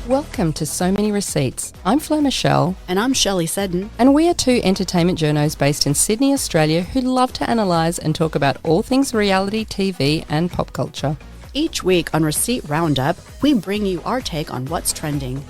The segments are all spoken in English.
Welcome to So Many Receipts. I'm Flo Michelle. And I'm Shelley Seddon. And we are two entertainment journos based in Sydney, Australia, who love to analyse and talk about all things reality, TV and pop culture. Each week on Receipt Roundup, we bring you our take on what's trending.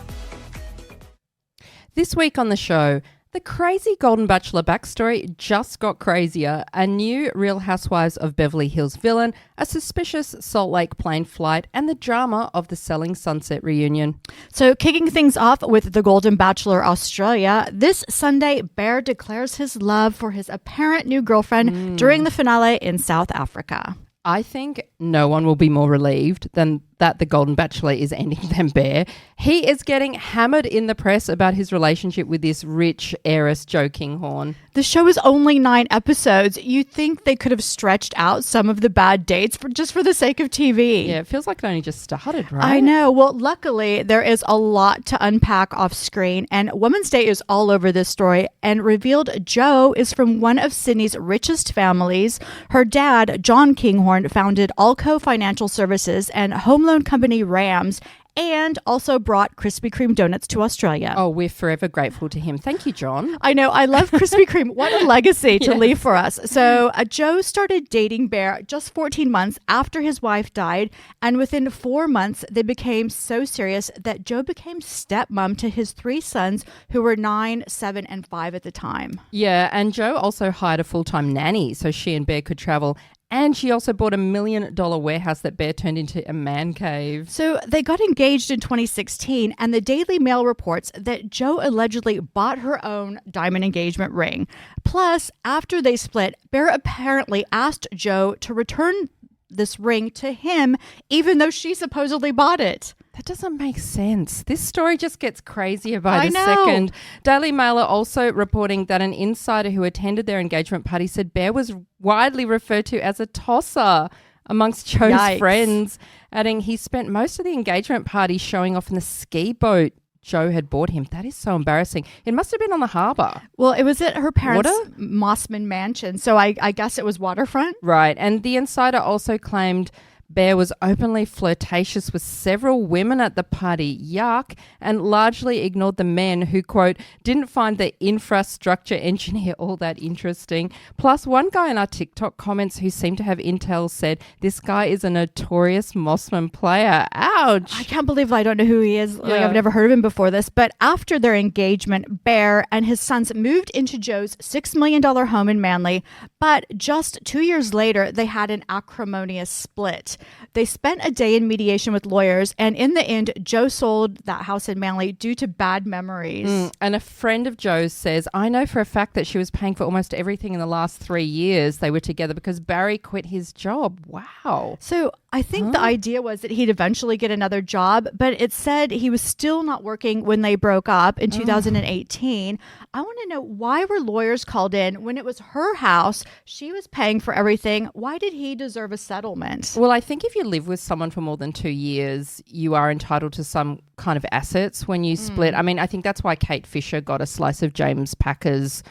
This week on the show, the crazy Golden Bachelor backstory just got crazier, a new Real Housewives of Beverly Hills villain, a suspicious Salt Lake plane flight, and the drama of the Selling Sunset reunion. So kicking things off with the Golden Bachelor Australia, this Sunday, Bear declares his love for his apparent new girlfriend during the finale in South Africa. I think no one will be more relieved than that the Golden Bachelor is ending than Bear. He is getting hammered in the press about his relationship with this rich heiress, Jo Kinghorn. The show is only 9 episodes. You think they could have stretched out some of the bad dates just for the sake of TV. Yeah, it feels like it only just started, right? I know. Well, luckily, there is a lot to unpack off screen, and Women's Day is all over this story and revealed Jo is from one of Sydney's richest families. Her dad, John Kinghorn, founded Alco Financial Services and home loan company Rams, and also brought Krispy Kreme donuts to Australia. Oh, we're forever grateful to him. Thank you, John. I know. I love Krispy Kreme. What a legacy to leave for us. So Jo started dating Bear just 14 months after his wife died. And within 4 months, they became so serious that Jo became stepmom to his 3 sons, who were 9, 7, and 5 at the time. Yeah, and Jo also hired a full-time nanny so she and Bear could travel. And she also bought $1 million warehouse that Bear turned into a man cave. So they got engaged in 2016, and the Daily Mail reports that Jo allegedly bought her own diamond engagement ring. Plus, after they split, Bear apparently asked Jo to return this ring to him, even though she supposedly bought it. That doesn't make sense. This story just gets crazier by the second. Daily Mail are also reporting that an insider who attended their engagement party said Bear was widely referred to as a tosser amongst Jo's friends, adding he spent most of the engagement party showing off in the ski boat Jo had bought him. That is so embarrassing. It must have been on the harbour. Well, it was at her parents' Mossman mansion, so I guess it was waterfront. Right, and the insider also claimed Bear was openly flirtatious with several women at the party, yuck, and largely ignored the men who, quote, didn't find the infrastructure engineer all that interesting. Plus, one guy in our TikTok comments who seemed to have intel said, this guy is a notorious Mossman player. Ouch. I can't believe I don't know who he is. Like, I've never heard of him before this. But after their engagement, Bear and his sons moved into Jo's $6 million home in Manly. But just 2 years later, they had an acrimonious split. They spent a day in mediation with lawyers, and in the end, Jo sold that house in Manly due to bad memories. And a friend of Jo's says, I know for a fact that she was paying for almost everything in the last 3 years they were together because Barry quit his job. Wow. So I think the idea was that he'd eventually get another job, but it said he was still not working when they broke up in 2018. I want to know, why were lawyers called in when it was her house? She was paying for everything. Why did he deserve a settlement? Well, I think if you live with someone for more than 2 years, you are entitled to some kind of assets when you split. I mean, I think that's why Kate Fisher got a slice of James Packer's,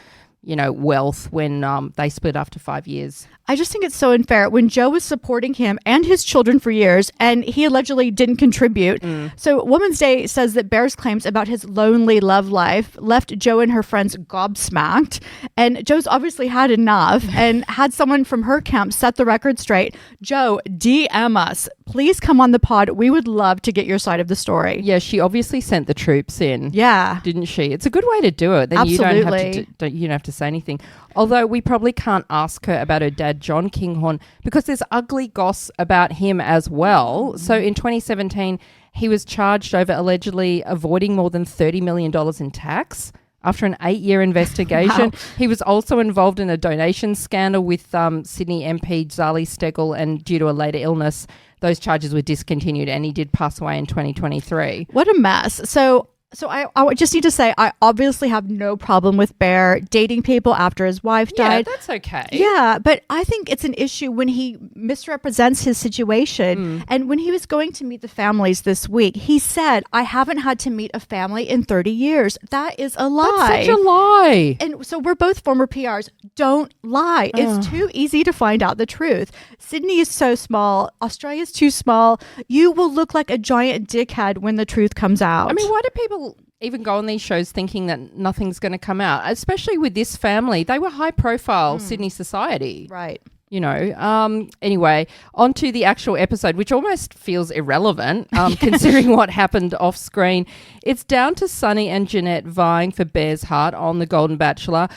wealth when they split after 5 years. I just think it's so unfair when Jo was supporting him and his children for years and he allegedly didn't contribute. So Women's Day says that Bear's claims about his lonely love life left Jo and her friends gobsmacked. And Jo's obviously had enough and had someone from her camp set the record straight. Jo, DM us. Please come on the pod. We would love to get your side of the story. Yeah, she obviously sent the troops in. Yeah. Didn't she? It's a good way to do it. Then Absolutely. you don't have to say anything. Although we probably can't ask her about her dad, John Kinghorn, because there's ugly goss about him as well. So in 2017, he was charged over allegedly avoiding more than $30 million in tax. After an 8-year investigation. Wow. He was also involved in a donation scandal with Sydney MP Zali Steggall, and due to a later illness, those charges were discontinued and he did pass away in 2023. What a mess. So So I just need to say, I obviously have no problem with Bear dating people after his wife died. Yeah, that's okay. Yeah, but I think it's an issue when he misrepresents his situation. And when he was going to meet the families this week, he said, I haven't had to meet a family in 30 years. That is a lie. That's such a lie. And so we're both former PRs. Don't lie. It's too easy to find out the truth. Sydney is so small. Australia's too small. You will look like a giant dickhead when the truth comes out. I mean, why do people even go on these shows thinking that nothing's going to come out? Especially with this family. They were high profile Sydney society. Right. You know, anyway, on to the actual episode, which almost feels irrelevant considering what happened off screen. It's down to Sonny and Janette vying for Bear's heart on The Golden Bachelor.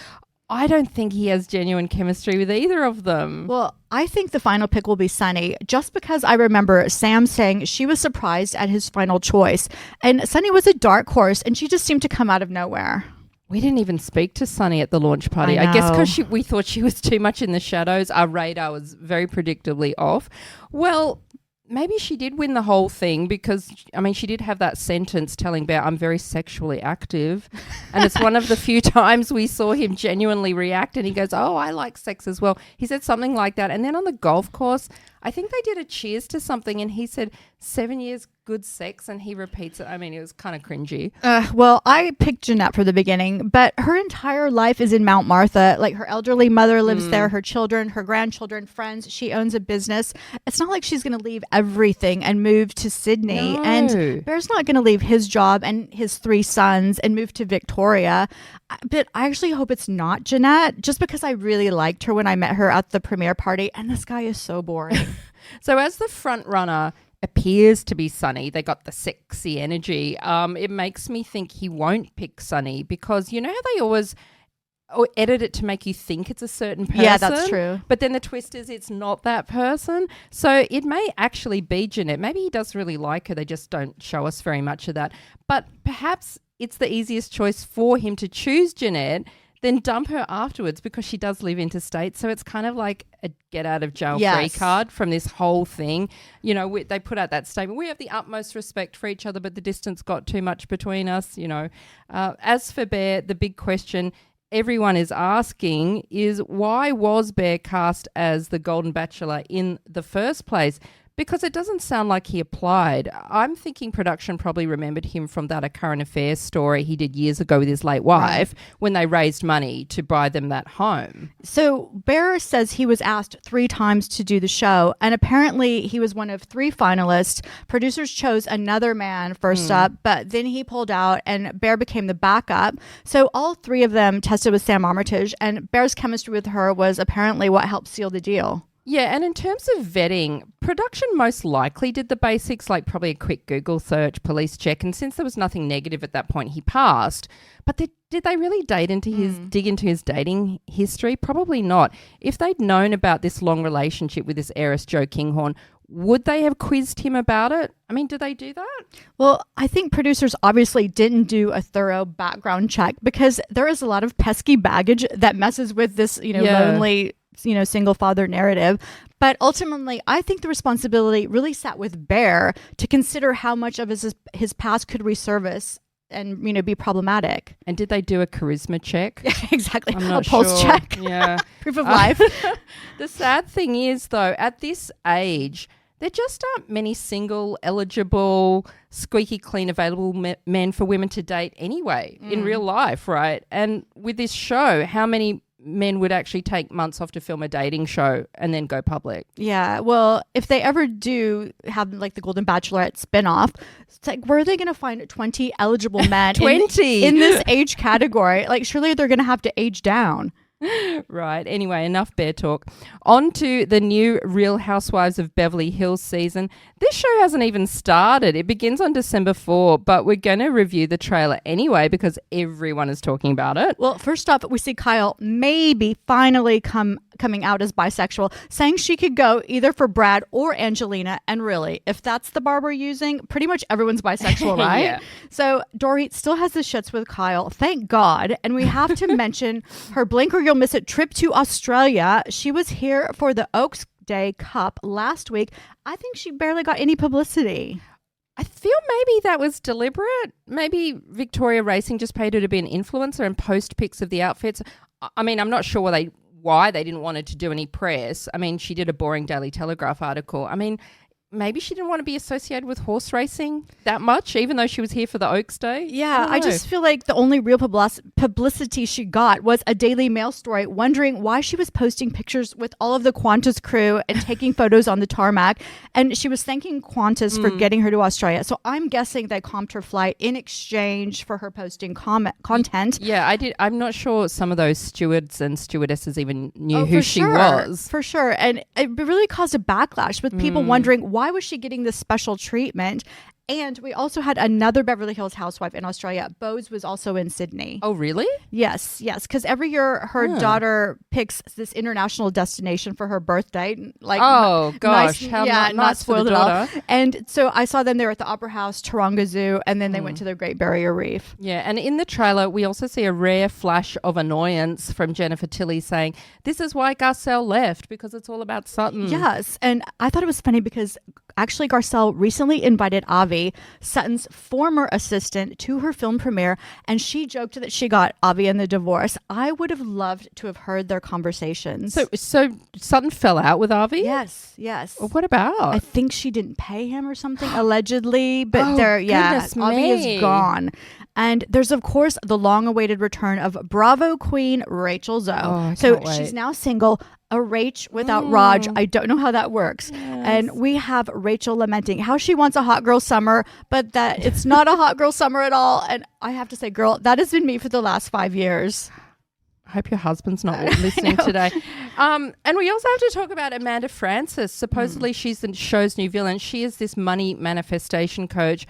I don't think he has genuine chemistry with either of them. Well, I think the final pick will be Sonny, just because I remember Sam saying she was surprised at his final choice. And Sonny was a dark horse, and she just seemed to come out of nowhere. We didn't even speak to Sonny at the launch party. I guess because we thought she was too much in the shadows. Our radar was very predictably off. Well, maybe she did win the whole thing because, I mean, she did have that sentence telling Bear, I'm very sexually active. And it's one of the few times we saw him genuinely react. And he goes, oh, I like sex as well. He said something like that. And then on the golf course, I think they did a cheers to something and he said 7 years good sex and he repeats it. I mean, it was kind of cringy. Well, I picked Janette for the beginning, but her entire life is in Mount Martha. Like her elderly mother lives there, her children, her grandchildren, friends. She owns a business. It's not like she's going to leave everything and move to Sydney. No. And Bear's not going to leave his job and his 3 sons and move to Victoria. But I actually hope it's not Janette, just because I really liked her when I met her at the premiere party. And this guy is so boring. So as the front runner appears to be Sonny, they got the sexy energy. It makes me think he won't pick Sonny because you know how they always edit it to make you think it's a certain person? Yeah, that's true. But then the twist is it's not that person. So it may actually be Janette. Maybe he does really like her. They just don't show us very much of that. But perhaps it's the easiest choice for him to choose Janette, then dump her afterwards because she does live interstate. So it's kind of like a get out of jail free card from this whole thing. You know, they put out that statement. We have the utmost respect for each other, but the distance got too much between us, you know. As for Bear, the big question everyone is asking is why was Bear cast as the Golden Bachelor in the first place? Because it doesn't sound like he applied. I'm thinking production probably remembered him from that A Current Affairs story he did years ago with his late wife when they raised money to buy them that home. So Bear says he was asked 3 times to do the show, and apparently he was one of 3 finalists. Producers chose another man first up, but then he pulled out and Bear became the backup. So all 3 of them tested with Sam Armitage, and Bear's chemistry with her was apparently what helped seal the deal. Yeah, and in terms of vetting, production most likely did the basics, like probably a quick Google search, police check, and since there was nothing negative at that point, he passed. But did they really dig into his dating history? Probably not. If they'd known about this long relationship with this heiress, Jo Kinghorn, would they have quizzed him about it? I mean, did they do that? Well, I think producers obviously didn't do a thorough background check because there is a lot of pesky baggage that messes with this, lonely, single father narrative. But ultimately, I think the responsibility really sat with Bear to consider how much of his past could resurface and, be problematic. And did they do a charisma check? Exactly. I'm not a pulse sure. check. Yeah. Proof of life. The sad thing is, though, at this age, there just aren't many single, eligible, squeaky clean, available men for women to date anyway in real life, right? And with this show, how many men would actually take months off to film a dating show and then go public? Yeah, well, if they ever do have like the Golden Bachelorette spinoff, it's like, where are they going to find 20 eligible men 20 in this age category? Like, surely they're going to have to age down. Right. Anyway, enough Bear talk. On to the new Real Housewives of Beverly Hills season. This show hasn't even started. It begins on December 4, but we're going to review the trailer anyway because everyone is talking about it. Well, first off, we see Kyle maybe finally coming out as bisexual, saying she could go either for Brad or Angelina. And really, if that's the bar we're using, pretty much everyone's bisexual, right? Yeah. So Dorit still has the shits with Kyle, thank God. And we have to mention her blink or you'll miss it trip to Australia. She was here for the Oaks Day Cup last week. I think she barely got any publicity. I feel maybe that was deliberate. Maybe Victoria Racing just paid her to be an influencer and post pics of the outfits. I mean, I'm not sure why they didn't want her to do any press. I mean, she did a boring Daily Telegraph article. I mean, maybe she didn't want to be associated with horse racing that much, even though she was here for the Oaks Day. Yeah, I just feel like the only real publicity she got was a Daily Mail story wondering why she was posting pictures with all of the Qantas crew and taking photos on the tarmac. And she was thanking Qantas for getting her to Australia. So I'm guessing they comped her flight in exchange for her posting content. Yeah, I'm not sure some of those stewards and stewardesses even knew who she was. For sure. And it really caused a backlash with people wondering why was she getting this special treatment? And we also had another Beverly Hills housewife in Australia. Boz was also in Sydney. Oh, really? Yes. Because every year her daughter picks this international destination for her birthday. Like, oh, gosh. How not spoiled at all. And so I saw them there at the Opera House, Taronga Zoo, and then they went to the Great Barrier Reef. Yeah, and in the trailer, we also see a rare flash of annoyance from Jennifer Tilly saying, this is why Garcelle left, because it's all about Sutton. Yes, and I thought it was funny because actually Garcelle recently invited Avi, Sutton's former assistant, to her film premiere, and she joked that she got Avi in the divorce. I would have loved to have heard their conversations. So Sutton fell out with Avi? Yes. Well, what about? I think she didn't pay him or something, allegedly, but Avi me. is gone. And there's, of course, the long-awaited return of Bravo queen Rachel Zoe. Oh, she's now single, a Rach without Raj. I don't know how that works. Yes. And we have Rachel lamenting how she wants a hot girl summer, but that it's not a hot girl summer at all. And I have to say, girl, that has been me for the last 5 years. I hope your husband's not listening today. And we also have to talk about Amanda Francis. Supposedly she's the show's new villain. She is this money manifestation coach.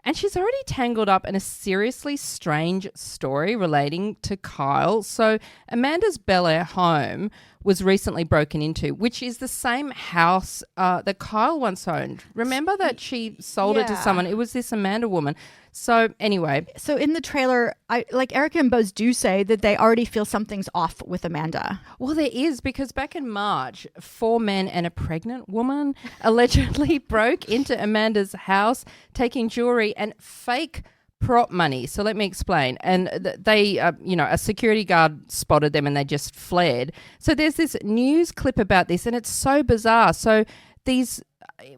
And she's already tangled up in a seriously strange story relating to Kyle. So Amanda's Bel Air home was recently broken into, which is the same house that Kyle once owned. Remember that she sold it to someone? It was this Amanda woman. So anyway. So in the trailer, Erica and Boz do say that they already feel something's off with Amanda. Well, there is, because back in March, 4 men and a pregnant woman allegedly broke into Amanda's house, taking jewelry and fake prop money. So let me explain. And they, a security guard spotted them and they just fled. So there's this news clip about this and it's so bizarre. So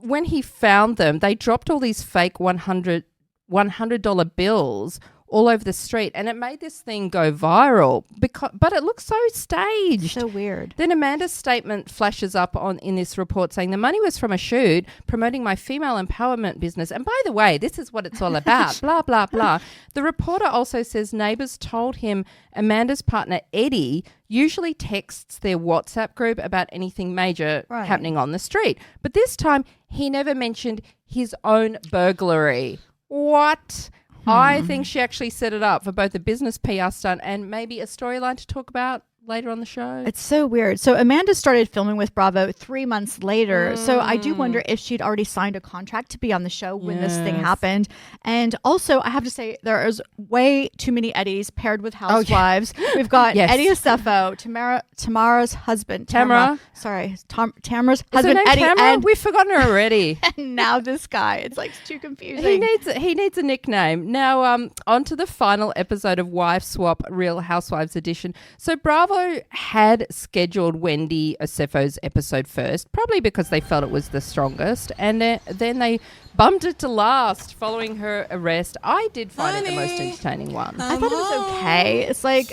when he found them, they dropped all these fake $100 bills all over the street, and it made this thing go viral but it looks so staged. So weird. Then Amanda's statement flashes up in this report saying the money was from a shoot promoting my female empowerment business, and by the way, this is what it's all about. Blah blah blah. The reporter also says neighbors told him Amanda's partner Eddie usually texts their WhatsApp group about anything major happening on the street, but this time he never mentioned his own burglary. What? I think she actually set it up for both a business PR stunt and maybe a storyline to talk about later on the show. It's so weird. So Amanda started filming with Bravo 3 months later. So I do wonder if she'd already signed a contract to be on the show when this thing happened. And also, I have to say, there is way too many Eddies paired with housewives. We've got Eddie Acefo, Tamara's husband. Tamara's husband, Eddie. And we've forgotten her already. And now this guy. It's like it's too confusing. He needs a nickname. Now, on to the final episode of Wife Swap Real Housewives Edition. So Bravo had scheduled Wendy Acefo's episode first, probably because they felt it was the strongest, and then they bumped it to last following her arrest. I did find it the most entertaining one. I thought it was okay. It's like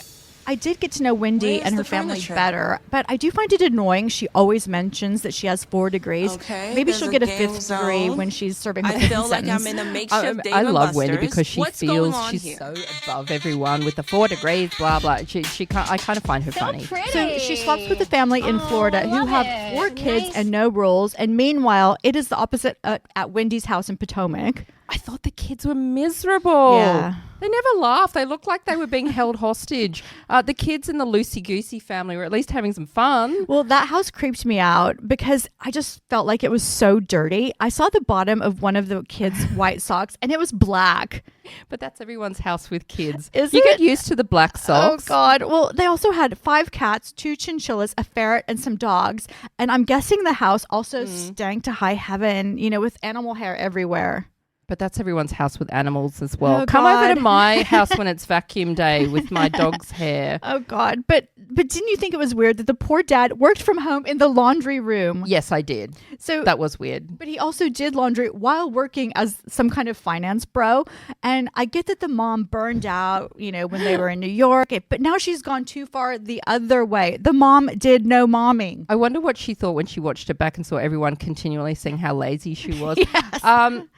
I did get to know Wendy and her family better, but I do find it annoying. She always mentions that she has 4 degrees. Okay, maybe she'll get a 5th degree when she's serving her I feel like sentence. I'm in a makeshift Dave I and love Wendy Buster's. because she What's feels going on she's here? so above everyone with the 4 degrees, blah, blah. I kind of find her funny. So she swaps with a family in Florida who have 4 kids and no rules. And meanwhile, it is the opposite at Wendy's house in Potomac. I thought the kids were miserable. Yeah. They never laughed. They looked like they were being held hostage. The kids in the loosey-goosey family were at least having some fun. Well, that house creeped me out because I just felt like it was so dirty. I saw the bottom of one of the kids' white socks and it was black. But that's everyone's house with kids. Is you it? get used to the black socks. Oh, God. Well, they also had 5 cats, 2 chinchillas, a ferret, and some dogs. And I'm guessing the house also stank to high heaven, with animal hair everywhere. But that's everyone's house with animals as well. Oh, Come God. over to my house when it's vacuum day with my dog's hair. Oh, God. But didn't you think it was weird that the poor dad worked from home in the laundry room? Yes, I did. So that was weird. But he also did laundry while working as some kind of finance bro. And I get that the mom burned out, when they were in New York. But now she's gone too far the other way. The mom did no momming. I wonder what she thought when she watched it back and saw everyone continually saying how lazy she was. Yes.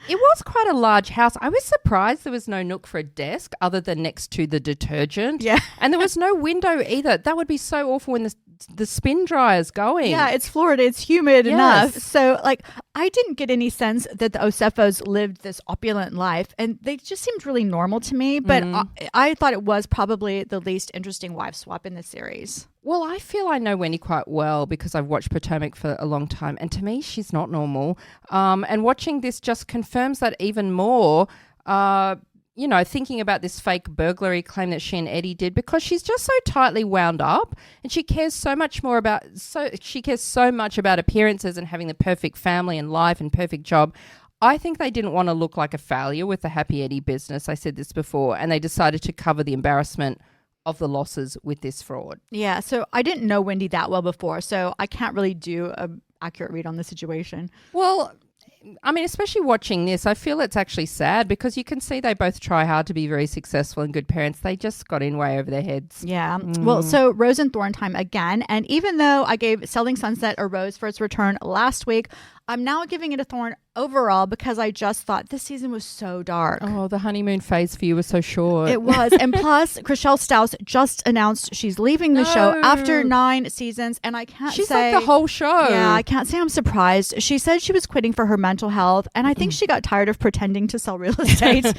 It was quite a large house. I was surprised there was no nook for a desk other than next to the detergent. Yeah. And there was no window either. That would be so awful when the spin dryer's going. Yeah, it's Florida. It's humid enough. Yes. So, I didn't get any sense that the Osefos lived this opulent life. And they just seemed really normal to me. But I thought it was probably the least interesting wife swap in the series. Well, I feel I know Wendy quite well because I've watched Potomac for a long time. And to me, she's not normal. And watching this just confirms that even more. Thinking about this fake burglary claim that she and Eddie did, because she's just so tightly wound up and she cares so much about appearances and having the perfect family and life and perfect job. I think they didn't want to look like a failure with the Happy Eddie business. I said this before, and they decided to cover the embarrassment of the losses with this fraud. Yeah, so I didn't know Wendy that well before, so I can't really do an accurate read on the situation. Well, I mean, especially watching this, I feel it's actually sad because you can see they both try hard to be very successful and good parents. They just got in way over their heads. Yeah. Well, so rose and thorn time again. And even though I gave Selling Sunset a rose for its return last week, I'm now giving it a thorn overall because I just thought this season was so dark. Oh, the honeymoon phase for you was so short. It was. And plus, Chriselle Staus just announced she's leaving the show after 9 seasons. And I can't She's say... like the whole show. Yeah, I can't say I'm surprised. She said she was quitting for her mental health. And I think she got tired of pretending to sell real estate.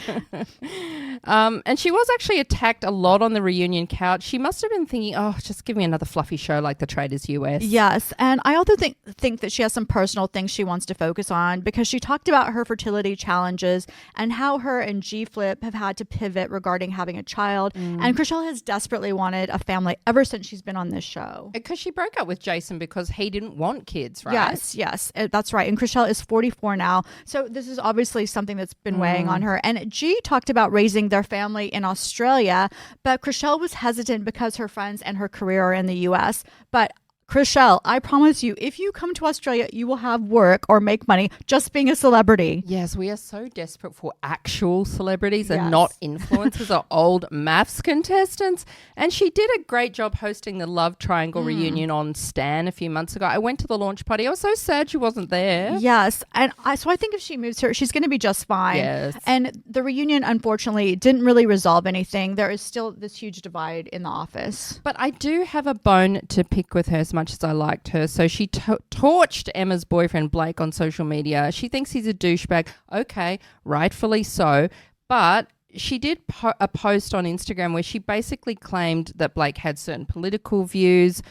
And she was actually attacked a lot on the reunion couch. She must have been thinking, just give me another fluffy show like The Traders US. Yes. And I also think that she has some personal things she wants to focus on because she talked about her fertility challenges and how her and G Flip have had to pivot regarding having a child. And Chriselle has desperately wanted a family ever since she's been on this show. Because she broke up with Jason because he didn't want kids, right? Yes, that's right. And Chriselle is 44 now. So this is obviously something that's been weighing on her. And G talked about raising their family in Australia, but Chriselle was hesitant because her friends and her career are in the US. But Chriselle, I promise you, if you come to Australia, you will have work or make money just being a celebrity. Yes, we are so desperate for actual celebrities and not influencers or old maths contestants. And she did a great job hosting the Love Triangle reunion on Stan a few months ago. I went to the launch party. I was so sad she wasn't there. Yes. And so I think if she moves here, she's going to be just fine. Yes. And the reunion, unfortunately, didn't really resolve anything. There is still this huge divide in the office. But I do have a bone to pick with her as much as I liked her. So she torched Emma's boyfriend Blake on social media. She thinks he's a douchebag. Okay, rightfully so. But she did a post on Instagram where she basically claimed that Blake had certain political views,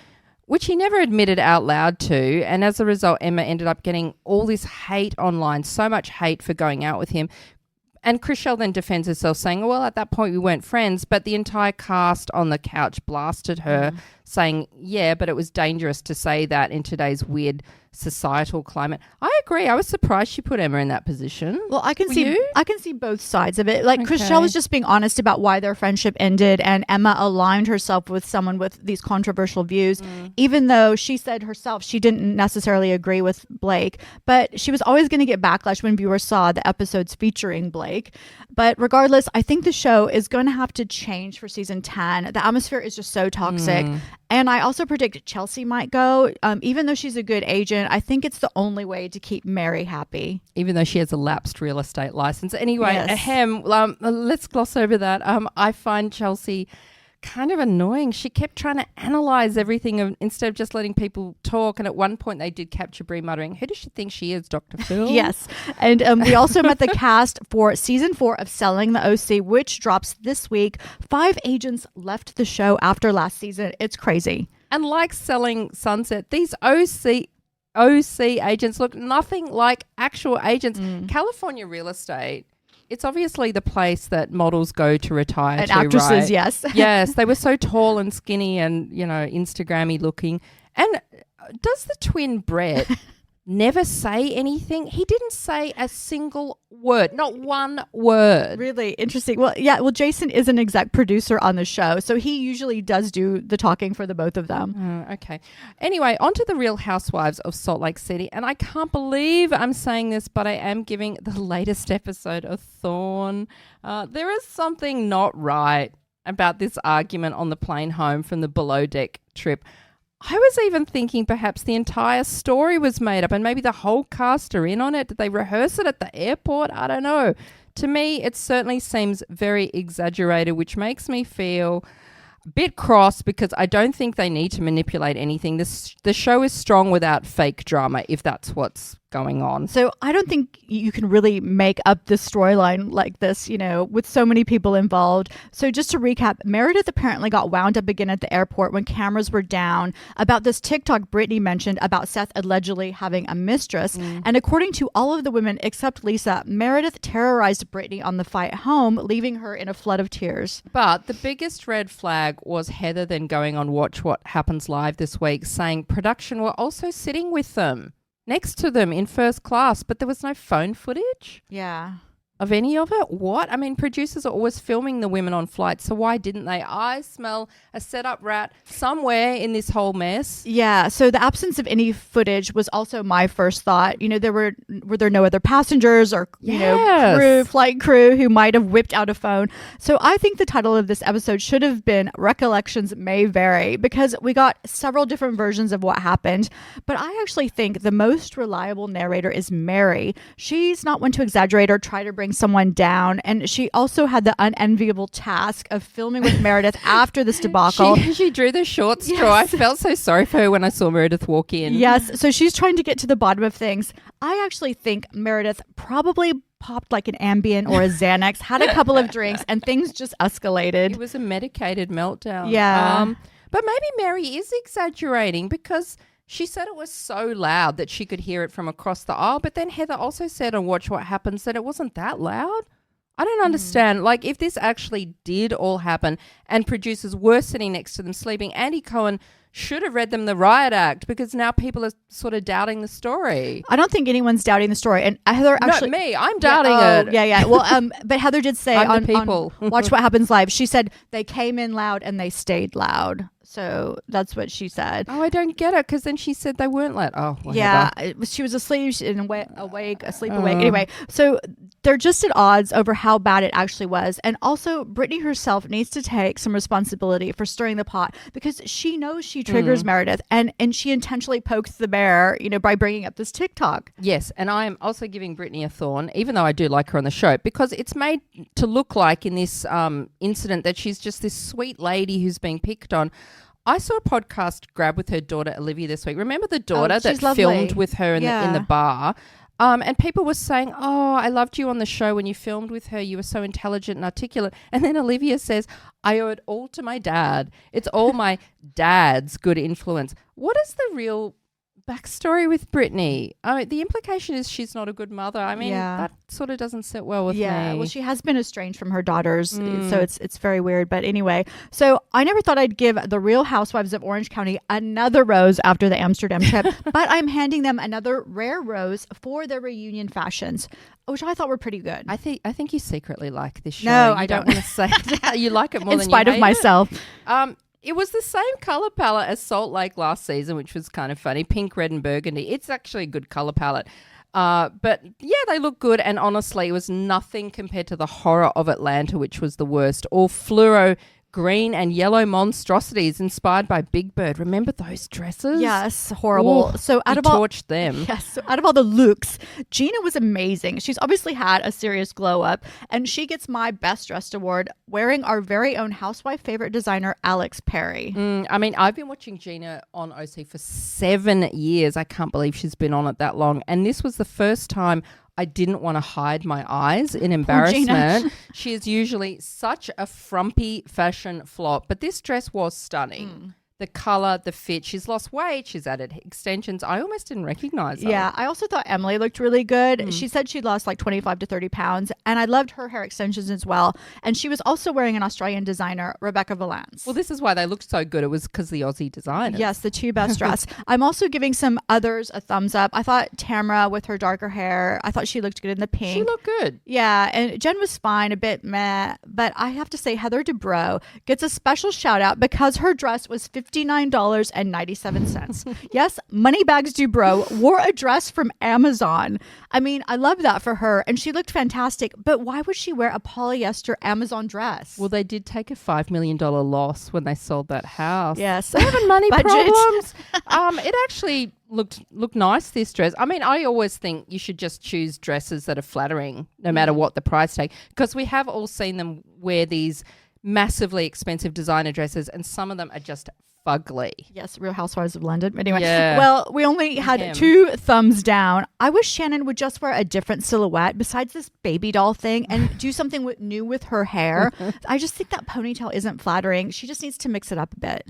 which he never admitted out loud to. And as a result, Emma ended up getting all this hate online, so much hate for going out with him. And Chriselle then defends herself saying, well, at that point we weren't friends, but the entire cast on the couch blasted her saying, yeah, but it was dangerous to say that in today's weird societal climate. I agree. I was surprised she put Emma in that position. Well, I can see both sides of it. Like Chriselle was just being honest about why their friendship ended, and Emma aligned herself with someone with these controversial views, even though she said herself she didn't necessarily agree with Blake, but she was always going to get backlash when viewers saw the episodes featuring Blake. But regardless, I think the show is going to have to change for season 10. The atmosphere is just so toxic. And I also predict Chelsea might go. Even though she's a good agent, I think it's the only way to keep Mary happy. Even though she has a lapsed real estate license. Anyway, yes. Let's gloss over that. I find Chelsea kind of annoying. She kept trying to analyse everything instead of just letting people talk. And at one point they did capture Brie muttering, who does she think she is, Dr. Phil? Yes. And we also met the cast for season 4 of Selling the OC, which drops this week. 5 agents left the show after last season. It's crazy. And like Selling Sunset, these OC agents look nothing like actual agents. California real estate, it's obviously the place that models go to retire and to, actresses, right? yes. Yes, they were so tall and skinny and, Instagrammy looking. And does the twin Brett never say anything. He didn't say a single word, not one word. Really interesting. Well, yeah, Jason is an exec producer on the show, so he usually does do the talking for the both of them. Okay. Anyway, on to the Real Housewives of Salt Lake City. And I can't believe I'm saying this, but I am giving the latest episode a thorn. There is something not right about this argument on the plane home from the below deck trip. I was even thinking perhaps the entire story was made up and maybe the whole cast are in on it. Did they rehearse it at the airport? I don't know. To me, it certainly seems very exaggerated, which makes me feel a bit cross because I don't think they need to manipulate anything. The show is strong without fake drama, if that's what's going on. So I don't think you can really make up this storyline like this, with so many people involved. So just to recap, Meredith apparently got wound up again at the airport when cameras were down about this TikTok Brittany mentioned about Seth allegedly having a mistress. And according to all of the women except Lisa, Meredith terrorized Brittany on the flight home, leaving her in a flood of tears. But the biggest red flag was Heather then going on Watch What Happens Live this week, saying production were also sitting with them, next to them in first class, but there was no phone footage. Yeah. Of any of it? What? I mean, producers are always filming the women on flights, so why didn't they? I smell a setup rat somewhere in this whole mess. Yeah, so the absence of any footage was also my first thought. Were there no other passengers or flight crew who might have whipped out a phone? So I think the title of this episode should have been Recollections May Vary, because we got several different versions of what happened. But I actually think the most reliable narrator is Mary. She's not one to exaggerate or try to bring someone down, and she also had the unenviable task of filming with Meredith after this debacle. She drew the short straw. Yes. I felt so sorry for her when I saw Meredith walk in. Yes, so she's trying to get to the bottom of things. I actually think Meredith probably popped like an Ambien or a Xanax, had a couple of drinks, and things just escalated. It was a medicated meltdown. Yeah. But maybe Mary is exaggerating because she said it was so loud that she could hear it from across the aisle, but then Heather also said on Watch What Happens that it wasn't that loud. I don't understand. Like, if this actually did all happen and producers were sitting next to them sleeping, Andy Cohen should have read them the riot act, because now people are sort of doubting the story. I don't think anyone's doubting the story. And Heather actually... Not me. I'm doubting it. Yeah. Well, but Heather did say on Watch What Happens Live, she said they came in loud and they stayed loud. So that's what she said. Oh, I don't get it, because then she said they weren't loud. Oh, whatever. Yeah, she was asleep, awake. Anyway, so they're just at odds over how bad it actually was. And also, Brittany herself needs to take some responsibility for stirring the pot, because she knows she triggers Meredith, and she intentionally pokes the bear, by bringing up this TikTok. Yes, and I'm also giving Brittany a thorn, even though I do like her on the show, because it's made to look like in this incident that she's just this sweet lady who's being picked on. I saw a podcast grab with her daughter Olivia this week. Remember the daughter that lovely. Filmed with her in the bar? And people were saying, oh, I loved you on the show when you filmed with her. You were so intelligent and articulate. And then Olivia says, I owe it all to my dad. It's all my dad's good influence. What is the real backstory with Brittany? The implication is she's not a good mother. I mean, that sort of doesn't sit well with me. Yeah, well, she has been estranged from her daughters, so it's very weird. But anyway, so I never thought I'd give the Real Housewives of Orange County another rose after the Amsterdam trip, but I'm handing them another rare rose for their reunion fashions, which I thought were pretty good. I think you secretly like this show. No, I don't want to say that. You like it more than you in spite of myself. It was the same colour palette as Salt Lake last season, which was kind of funny. Pink, red and burgundy. It's actually a good colour palette. But yeah, they look good. And honestly, it was nothing compared to the horror of Atlanta, which was the worst. All fluoro green and yellow monstrosities inspired by Big Bird. Remember those dresses? Yes, horrible. Ooh, so torched them. Yes, so out of all the looks, Gina was amazing. She's obviously had a serious glow up, and she gets my best dressed award wearing our very own housewife favorite designer, Alex Perry. I mean, I've been watching Gina on OC for 7 years. I can't believe she's been on it that long. And this was the first time I didn't want to hide my eyes in embarrassment. She is usually such a frumpy fashion flop, but this dress was stunning. the color, the fit. She's lost weight. She's added extensions. I almost didn't recognize her. Yeah, I also thought Emily looked really good. She said she lost like 25 to 30 pounds, and I loved her hair extensions as well. And she was also wearing an Australian designer, Rebecca Valance. Well, this is why they looked so good. It was because the Aussie designers. Yes, the two best dress. I'm also giving some others a thumbs up. I thought Tamara with her darker hair, I thought she looked good in the pink. She looked good. Yeah, and Jen was fine, a bit meh. But I have to say, Heather Dubrow gets a special shout out because her dress was $59.97. Yes, Moneybags Dubrow wore a dress from Amazon. I mean, I love that for her, and she looked fantastic. But why would she wear a polyester Amazon dress? Well, they did take a $5 million loss when they sold that house. Yes. They're having money problems. It actually looked nice, this dress. I mean, I always think you should just choose dresses that are flattering no matter what the price tag, because we have all seen them wear these massively expensive designer dresses, and some of them are just fugly. Yes, Real Housewives of London. Anyway, Yeah. well, we only had 2 thumbs down. I wish Shannon would just wear a different silhouette besides this baby doll thing and do something new with her hair. I just think that ponytail isn't flattering. She just needs to mix it up a bit.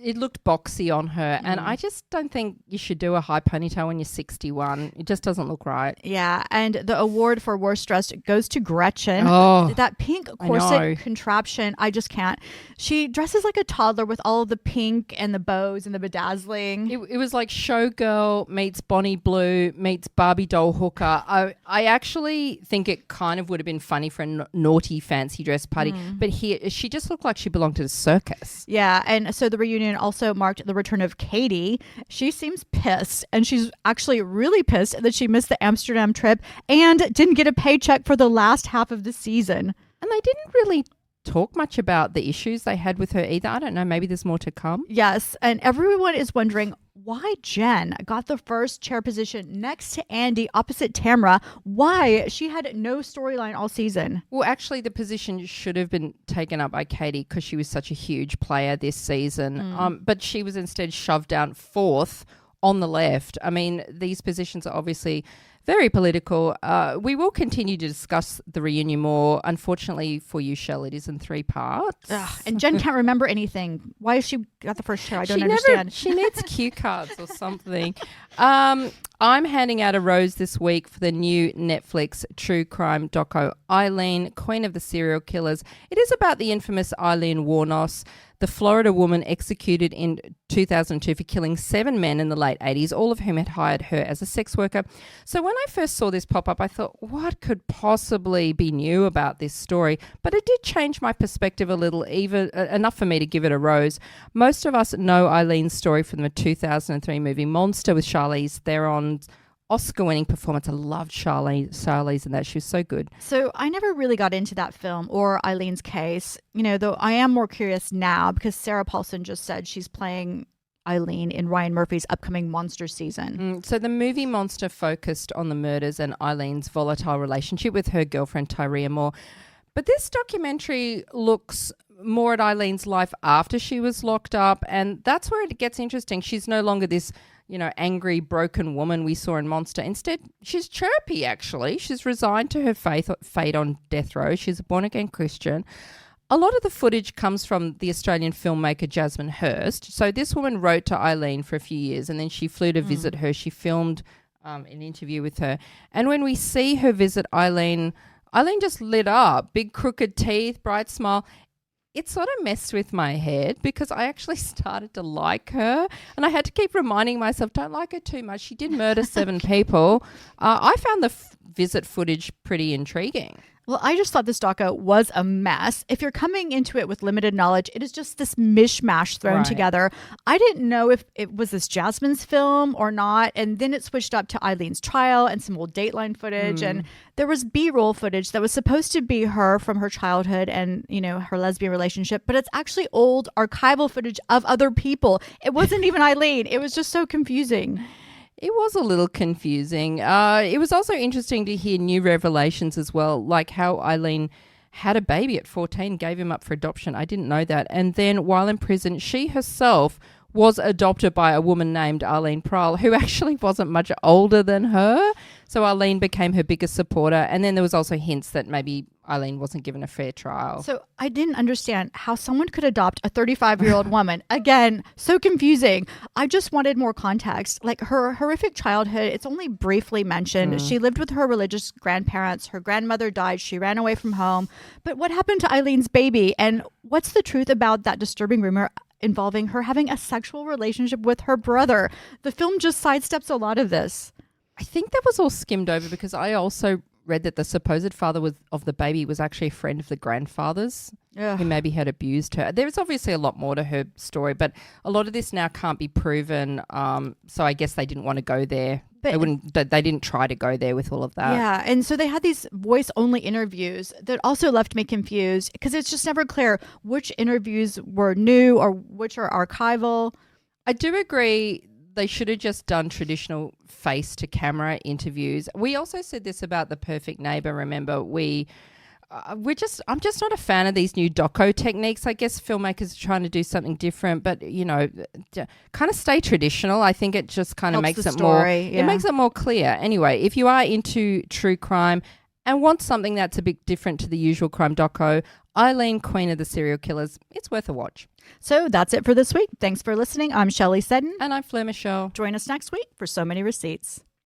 It looked boxy on her, and I just don't think you should do a high ponytail when you're 61. It just doesn't look right. Yeah, and the award for worst dressed goes to Gretchen. Oh, that pink corset contraption, I just can't. She dresses like a toddler with all of the pink and the bows and the bedazzling. It was like Showgirl meets Bonnie Blue meets Barbie doll hooker. I actually think it kind of would have been funny for a naughty fancy dress party, but here she just looked like she belonged to the circus. Yeah, and so the reunion also marked the return of Katie. She seems pissed, and she's actually really pissed that she missed the Amsterdam trip and didn't get a paycheck for the last half of the season. And they didn't really talk much about the issues they had with her either. I don't know, maybe there's more to come. Yes, and everyone is wondering why Jen got the first chair position next to Andy opposite Tamara. Why? She had no storyline all season. Well, actually, the position should have been taken up by Katie because she was such a huge player this season. But she was instead shoved down 4th on the left. I mean, these positions are obviously very political. We will continue to discuss the reunion more. Unfortunately for you, Shell, it is in 3 parts. And Jen can't remember anything. Why has she got the first chair? I don't understand. She needs cue cards or something. I'm handing out a rose this week for the new Netflix true crime doco, Eileen, Queen of the Serial Killers. It is about the infamous Eileen Wuornos, the Florida woman executed in 2002 for killing 7 men in the late 80s, all of whom had hired her as a sex worker. So when I first saw this pop up, I thought, what could possibly be new about this story? But it did change my perspective a little, even enough for me to give it a rose. Most of us know Eileen's story from the 2003 movie Monster with Charlize Theron's Oscar-winning performance. I loved Charlize in that. She was so good. So I never really got into that film or Eileen's case, though I am more curious now because Sarah Paulson just said she's playing Eileen in Ryan Murphy's upcoming Monster season. So the movie Monster focused on the murders and Eileen's volatile relationship with her girlfriend Tyria Moore. But this documentary looks more at Eileen's life after she was locked up, and that's where it gets interesting. She's no longer this angry, broken woman we saw in Monster. Instead, she's chirpy, actually. She's resigned to her fate on death row. She's a born-again Christian. A lot of the footage comes from the Australian filmmaker Jasmine Hurst. So this woman wrote to Eileen for a few years, and then she flew to visit her. She filmed an interview with her. And when we see her visit Eileen just lit up, big crooked teeth, bright smile. It sort of messed with my head because I actually started to like her, and I had to keep reminding myself, don't like her too much. She did murder 7 people. I found the visit footage pretty intriguing. Well, I just thought this doco was a mess. If you're coming into it with limited knowledge, it is just this mishmash thrown together. I didn't know if it was this Jasmine's film or not. And then it switched up to Eileen's trial and some old Dateline footage. And there was B-roll footage that was supposed to be her from her childhood and, her lesbian relationship. But it's actually old archival footage of other people. It wasn't even Eileen. It was just so confusing. It was a little confusing. It was also interesting to hear new revelations as well, like how Eileen had a baby at 14, gave him up for adoption. I didn't know that. And then while in prison, she herself was adopted by a woman named Arlene Prowl, who actually wasn't much older than her. So Arlene became her biggest supporter. And then there was also hints that maybe Eileen wasn't given a fair trial. So I didn't understand how someone could adopt a 35-year-old woman. Again, so confusing. I just wanted more context. Like her horrific childhood, it's only briefly mentioned. She lived with her religious grandparents. Her grandmother died. She ran away from home. But what happened to Eileen's baby? And what's the truth about that disturbing rumor involving her having a sexual relationship with her brother? The film just sidesteps a lot of this. I think that was all skimmed over because I also read that the supposed father of the baby was actually a friend of the grandfather's who maybe had abused her. There's obviously a lot more to her story, but a lot of this now can't be proven. So I guess they didn't want to go there. They didn't try to go there with all of that. Yeah, and so they had these voice-only interviews that also left me confused because it's just never clear which interviews were new or which are archival. I do agree they should have just done traditional face-to-camera interviews. We also said this about The Perfect Neighbour. Remember, I'm just not a fan of these new doco techniques. I guess filmmakers are trying to do something different, but kind of stay traditional. I think it just kind of makes it more. It makes it more clear. Anyway, if you are into true crime and want something that's a bit different to the usual crime doco, Eileen, Queen of the Serial Killers, it's worth a watch. So that's it for this week. Thanks for listening. I'm Shelley Sutton. And I'm Fleur Michelle. Join us next week for So Many Receipts.